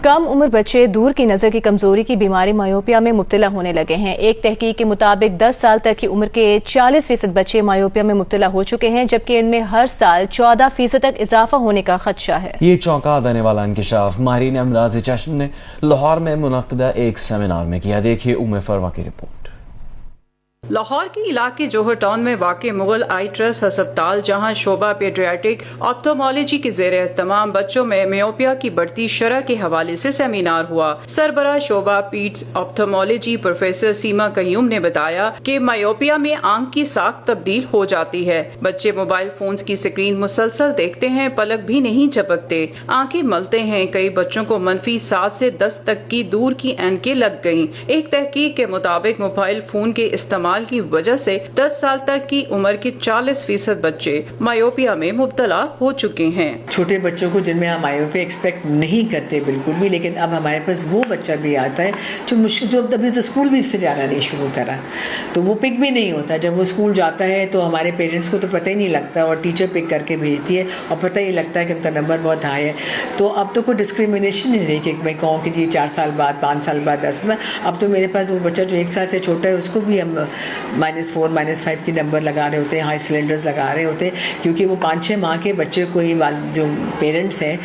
کم عمر بچے دور کی نظر کی کمزوری کی بیماری مایوپیا میں مبتلا ہونے لگے ہیں۔ ایک تحقیق کے مطابق 10 سال تک کی عمر کے 40% بچے مایوپیا میں مبتلا ہو چکے ہیں، جبکہ ان میں ہر سال 14% تک اضافہ ہونے کا خدشہ ہے۔ یہ چونکا دینے والا انکشاف ماہرین امراض چشم نے لاہور میں منعقدہ ایک سیمینار میں کیا۔ دیکھیے ام فروا کی رپورٹ۔ لاہور کے علاقے جوہر ٹاؤن میں واقع مغل آئی ٹرسٹ ہسپتال، جہاں شعبہ پیڈیاٹرک آپتھالمولوجی کے زیر اہتمام بچوں میں میوپیا کی بڑھتی شرح کے حوالے سے سیمینار ہوا۔ سربراہ شعبہ پیڈز آپتھالمولوجی پروفیسر سیما قیوم نے بتایا کہ میوپیا میں آنکھ کی ساخت تبدیل ہو جاتی ہے۔ بچے موبائل فونز کی سکرین مسلسل دیکھتے ہیں، پلک بھی نہیں جھپکتے، آنکھیں ملتے ہیں۔ کئی بچوں کو منفی 7 سے 10 تک کی دور کی اینکیں لگ گئیں۔ ایک تحقیق کے مطابق موبائل فون کے استعمال کی وجہ سے 10 سال تک کی عمر کے 40% بچے مایوپیا میں مبتلا ہو چکے ہیں۔ چھوٹے بچوں کو جن میں ہم مایوپیا ایکسپیکٹ نہیں کرتے بالکل بھی، لیکن اب ہمارے پاس وہ بچہ بھی آتا ہے جو ابھی تو اسکول بھی اس سے جانا نہیں شروع کرا، تو وہ پک بھی نہیں ہوتا۔ جب وہ اسکول جاتا ہے تو ہمارے پیرنٹس کو تو پتہ ہی نہیں لگتا، اور ٹیچر پک کر کے بھیجتی ہے اور پتہ ہی لگتا ہے کہ ان کا نمبر بہت ہائی ہے۔ تو اب تو کوئی ڈسکریمنیشن نہیں رہی کہ میں کہوں کہ جی 4 سال بعد، 5 سال بعد، 10 میں اب تو میرے پاس وہ بچہ جو 1 سال سے چھوٹا ہے اس کو بھی ہم -4 -5 کے نمبر لگا رہے ہوتے ہیں، ہائی سلنڈرز لگا رہے ہوتے ہیں، کیونکہ وہ 5-6 ماہ کے بچے کو ہی جو پیرنٹس ہیں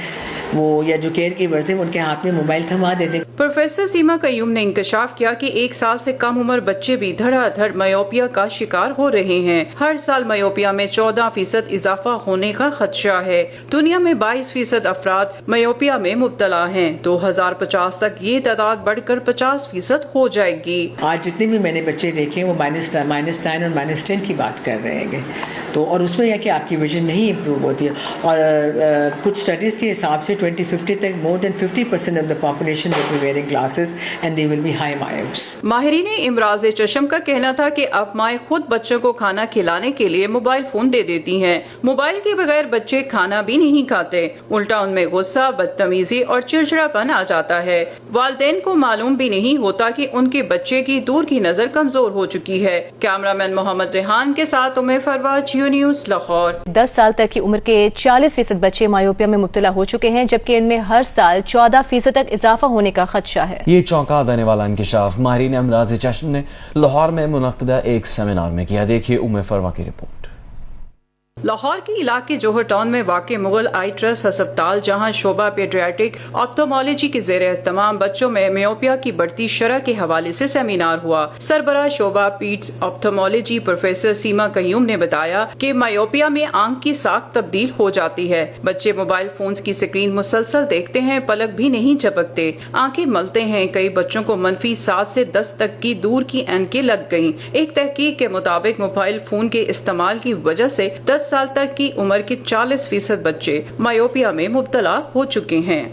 وہ یا جو کیئر گیورز ہیں ان کے ہاتھ میں موبائل تھما دیتے۔ پروفیسر سیما قیوم نے انکشاف کیا کہ 1 سال سے کم عمر بچے بھی دھڑا دھڑ میوپیا کا شکار ہو رہے ہیں۔ ہر سال میوپیا میں 14% اضافہ ہونے کا خدشہ ہے۔ دنیا میں 22% افراد میوپیا میں مبتلا ہیں۔ 2050 تک یہ تعداد بڑھ کر 50% ہو جائے گی۔ آج جتنے بھی میں نے بچے دیکھے وہ -9 اور -10 کی بات کر رہے ہیں، تو اور اس میں یہ کہ آپ کی ویژن نہیں امپروو ہوتی ہے، اور کچھ اسٹڈیز کے حساب سے 2050 تک more than 50% of the population will be wearing glasses and they will be high myopes۔ ماہرین امراض چشم کا کہنا تھا کہ اب مائیں خود بچوں کو کھانا کھلانے کے لیے موبائل فون دے دیتی ہیں۔ موبائل کے بغیر بچے کھانا بھی نہیں کھاتے، الٹا ان میں غصہ، بدتمیزی اور چڑچڑاپن آ جاتا ہے۔ والدین کو معلوم بھی نہیں ہوتا کہ ان کے بچے کی دور کی نظر کمزور ہو چکی ہے۔ کیمرہ مین محمد ریحان کے ساتھ ام فروا، جیو نیوز، لاہور۔ 10 سال تک کی عمر کے 40% بچے مایوپیا میں مبتلا ہو چکے ہیں، جبکہ ان میں ہر سال 14% تک اضافہ ہونے کا خدشہ ہے۔ یہ چونکا دینے والا انکشاف ماہرین امراض چشم نے لاہور میں منعقدہ ایک سیمینار میں کیا۔ دیکھیے ام فروا کی رپورٹ۔ لاہور کے علاقے جوہر ٹاؤن میں واقع مغل آئی ٹرسٹ ہسپتال، جہاں شعبہ پیڈیاٹرک آپتھالمولوجی کے زیر اہتمام بچوں میں میوپیا کی بڑھتی شرح کے حوالے سے سیمینار ہوا۔ سربراہ شعبہ پیڈز آپتھالمولوجی پروفیسر سیما قیوم نے بتایا کہ میوپیا میں آنکھ کی ساخت تبدیل ہو جاتی ہے۔ بچے موبائل فونز کی سکرین مسلسل دیکھتے ہیں، پلک بھی نہیں جھپکتے، آنکھیں ملتے ہیں۔ کئی بچوں کو منفی 7 سے 10 تک کی دور کی اینکیں لگ گئیں۔ ایک تحقیق کے مطابق موبائل فون کے استعمال کی وجہ سے 10 سال تک کی عمر کے 40% بچے مایوپیا میں مبتلا ہو چکے ہیں۔